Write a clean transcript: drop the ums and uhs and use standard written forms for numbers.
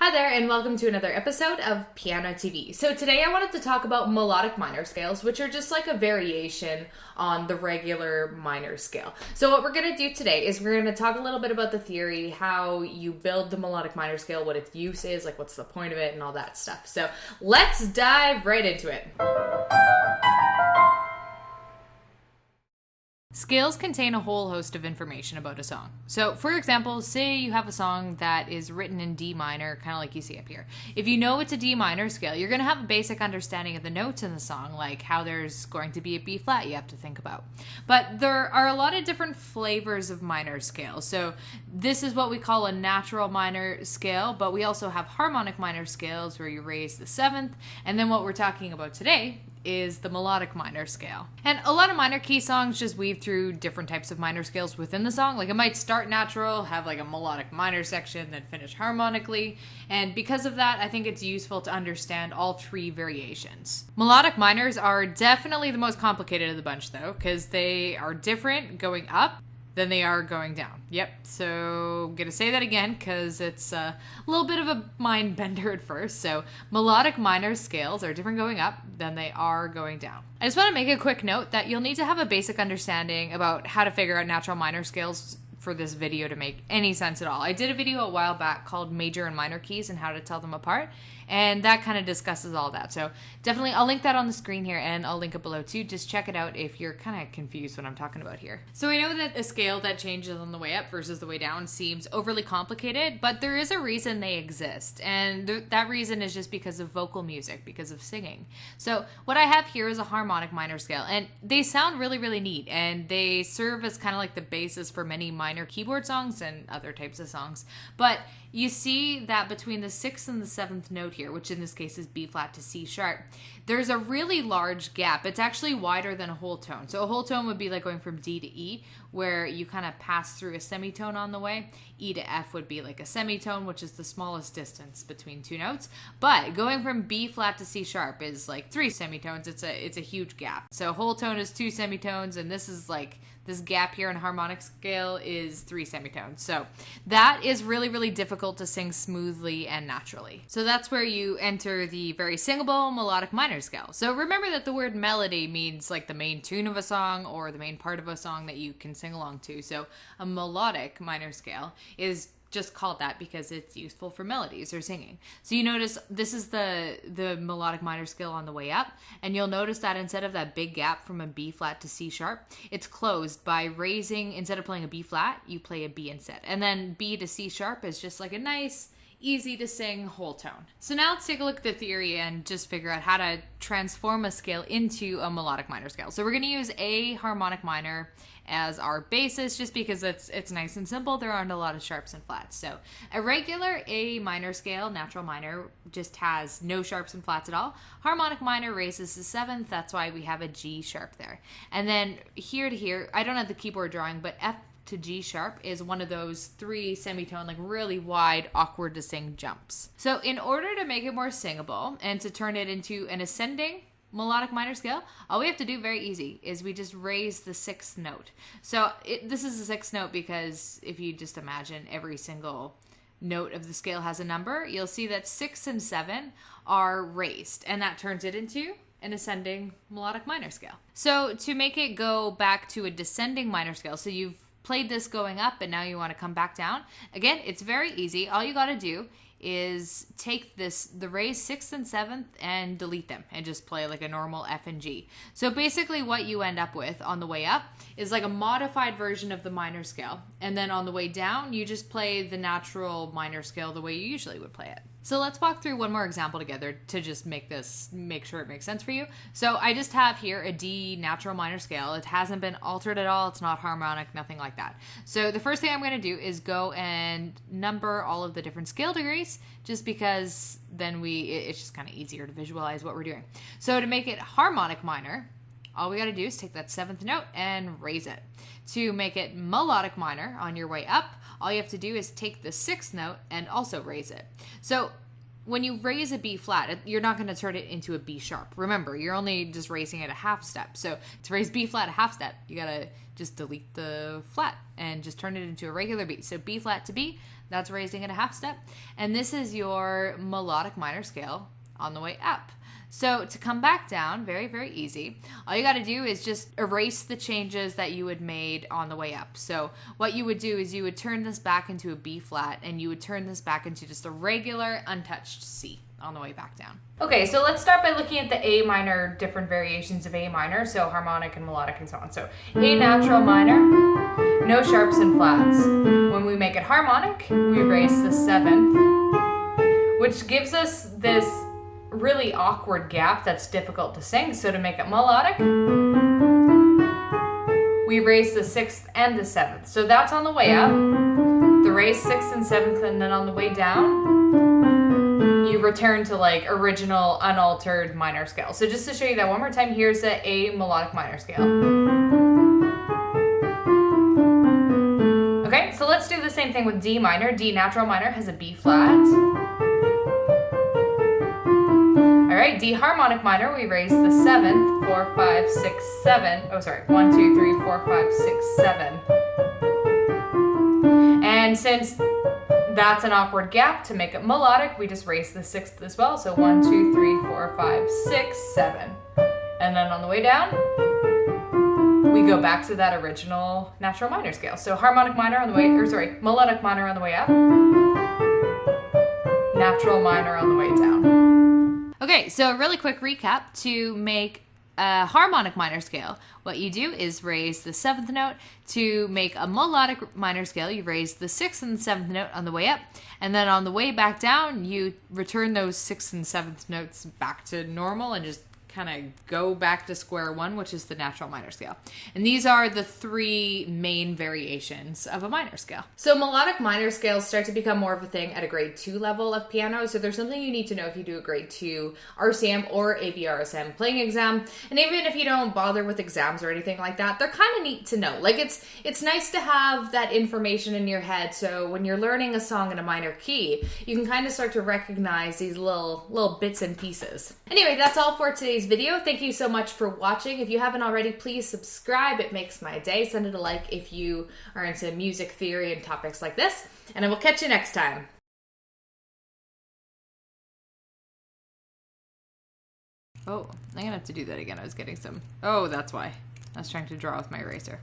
Hi there, and welcome to another episode of pianoTV. So today I wanted to talk about melodic minor scales, which are just like a variation on the regular minor scale. So what we're going to do today is we're going to talk a little bit about the theory, how you build the melodic minor scale, what its use is, like what's the point of it, and all that stuff. So let's dive right into it. Scales contain a whole host of information about a song. So, for example, say you have a song that is written in D minor, kind of like you see up here. If you know it's a D minor scale, you're going to have a basic understanding of the notes in the song, like how there's going to be a B flat you have to think about. But there are a lot of different flavors of minor scales. So, this is what we call a natural minor scale, but we also have harmonic minor scales where you raise the seventh. And then what we're talking about today is the melodic minor scale. And a lot of minor key songs just weave through different types of minor scales within the song. Like it might start natural, have like a melodic minor section, then finish harmonically. And because of that, I think it's useful to understand all three variations. Melodic minors are definitely the most complicated of the bunch though, because they are different going up than they are going down. Yep, so I'm gonna say that again because it's a little bit of a mind bender at first. So melodic minor scales are different going up than they are going down. I just want to make a quick note that you'll need to have a basic understanding about how to figure out natural minor scales for this video to make any sense at all. I did a video a while back called Major and Minor Keys and how to tell them apart, and that kind of discusses all that. So definitely I'll link that on the screen here and I'll link it below too. Just check it out if you're kind of confused what I'm talking about here. So we know that a scale that changes on the way up versus the way down seems overly complicated, but there is a reason they exist, and that reason is just because of vocal music, because of singing. So what I have here is a harmonic minor scale, and they sound really, really neat, and they serve as kind of like the basis for many minor keyboard songs and other types of songs. But you see that between the 6th and the 7th note here, which in this case is B flat to C sharp, there's a really large gap. It's actually wider than a whole tone. So a whole tone would be like going from D to E, where you kind of pass through a semitone on the way. E to F would be like a semitone, which is the smallest distance between two notes. But going from B flat to C sharp is like 3 semitones. It's a huge gap. So a whole tone is 2 semitones, and this is like this gap here in harmonic scale is 3 semitones. So that is really, really difficult to sing smoothly and naturally. So that's where you enter the very singable melodic minor scale. So remember that the word melody means like the main tune of a song or the main part of a song that you can sing along to. So a melodic minor scale is just called that because it's useful for melodies or singing. So you notice this is the melodic minor scale on the way up, and you'll notice that instead of that big gap from a B flat to C sharp, it's closed by raising, instead of playing a B flat, you play a B instead. And then B to C sharp is just like a nice, easy to sing whole tone. So now let's take a look at the theory and just figure out how to transform a scale into a melodic minor scale. So we're going to use A harmonic minor as our basis just because it's nice and simple. There aren't a lot of sharps and flats. So a regular A minor scale, natural minor, just has no sharps and flats at all. Harmonic minor raises the 7th. That's why we have a G sharp there. And then here to here, I don't have the keyboard drawing, but F to G sharp is one of those 3 semitone, like really wide, awkward to sing jumps. So in order to make it more singable and to turn it into an ascending melodic minor scale, all we have to do very easy is we just raise the 6th note. So this is the 6th note because if you just imagine every single note of the scale has a number, you'll see that 6 and 7 are raised, and that turns it into an ascending melodic minor scale. So to make it go back to a descending minor scale, so you've played this going up and now you want to come back down, again, it's very easy. All you got to do is take the raised 6th and 7th and delete them and just play like a normal F and G. So basically what you end up with on the way up is like a modified version of the minor scale. And then on the way down, you just play the natural minor scale the way you usually would play it. So let's walk through one more example together to just make sure it makes sense for you. So I just have here a D natural minor scale. It hasn't been altered at all. It's not harmonic, nothing like that. So the first thing I'm going to do is go and number all of the different scale degrees, just because then it's just kind of easier to visualize what we're doing. So to make it harmonic minor, all we got to do is take that 7th note and raise it. To make it melodic minor on your way up, all you have to do is take the 6th note and also raise it. So when you raise a B flat, you're not going to turn it into a B sharp. Remember, you're only just raising it a half step. So to raise B flat a half step, you got to just delete the flat and just turn it into a regular B. So B flat to B, That's raising it a half step. And this is your melodic minor scale on the way up. So to come back down, very, very easy. All you got to do is just erase the changes that you had made on the way up. So what you would do is you would turn this back into a B flat, and you would turn this back into just a regular untouched C on the way back down. Okay, so let's start by looking at the A minor, different variations of A minor, so harmonic and melodic and so on. So A natural minor, no sharps and flats. When we make it harmonic, we raise the 7th, which gives us this really awkward gap that's difficult to sing. So to make it melodic, we raise the 6th and the 7th. So that's on the way up, the raised 6th and 7th, and then on the way down, you return to like original unaltered minor scale. So just to show you that one more time, here's the A melodic minor scale. Okay, so let's do the same thing with D minor. D natural minor has a B flat. All right, D harmonic minor, we raise the 7th, 4, 5, 6, 7. Oh, sorry, 1, 2, 3, 4, 5, 6, 7. And since that's an awkward gap, to make it melodic, we just raise the 6th as well. So 1, 2, 3, 4, 5, 6, 7. And then on the way down, we go back to that original natural minor scale. So harmonic minor on the way, or sorry, melodic minor on the way up, natural minor on the way down. Okay, so a really quick recap. To make a harmonic minor scale, what you do is raise the 7th note. To make a melodic minor scale, you raise the 6th and 7th note on the way up, and then on the way back down, you return those 6th and 7th notes back to normal and just kind of go back to square one, which is the natural minor scale. And these are the 3 main variations of a minor scale. So melodic minor scales start to become more of a thing at a grade 2 level of piano. So there's something you need to know if you do a grade 2 RCM or ABRSM playing exam. And even if you don't bother with exams or anything like that, they're kind of neat to know. Like it's nice to have that information in your head. So when you're learning a song in a minor key, you can kind of start to recognize these little bits and pieces. Anyway, that's all for today's video. Thank you so much for watching. If you haven't already, please subscribe. It makes my day. Send it a like if you are into music theory and topics like this. And I will catch you next time. Oh, I'm gonna have to do that again. I was getting some... Oh, that's why. I was trying to draw with my eraser.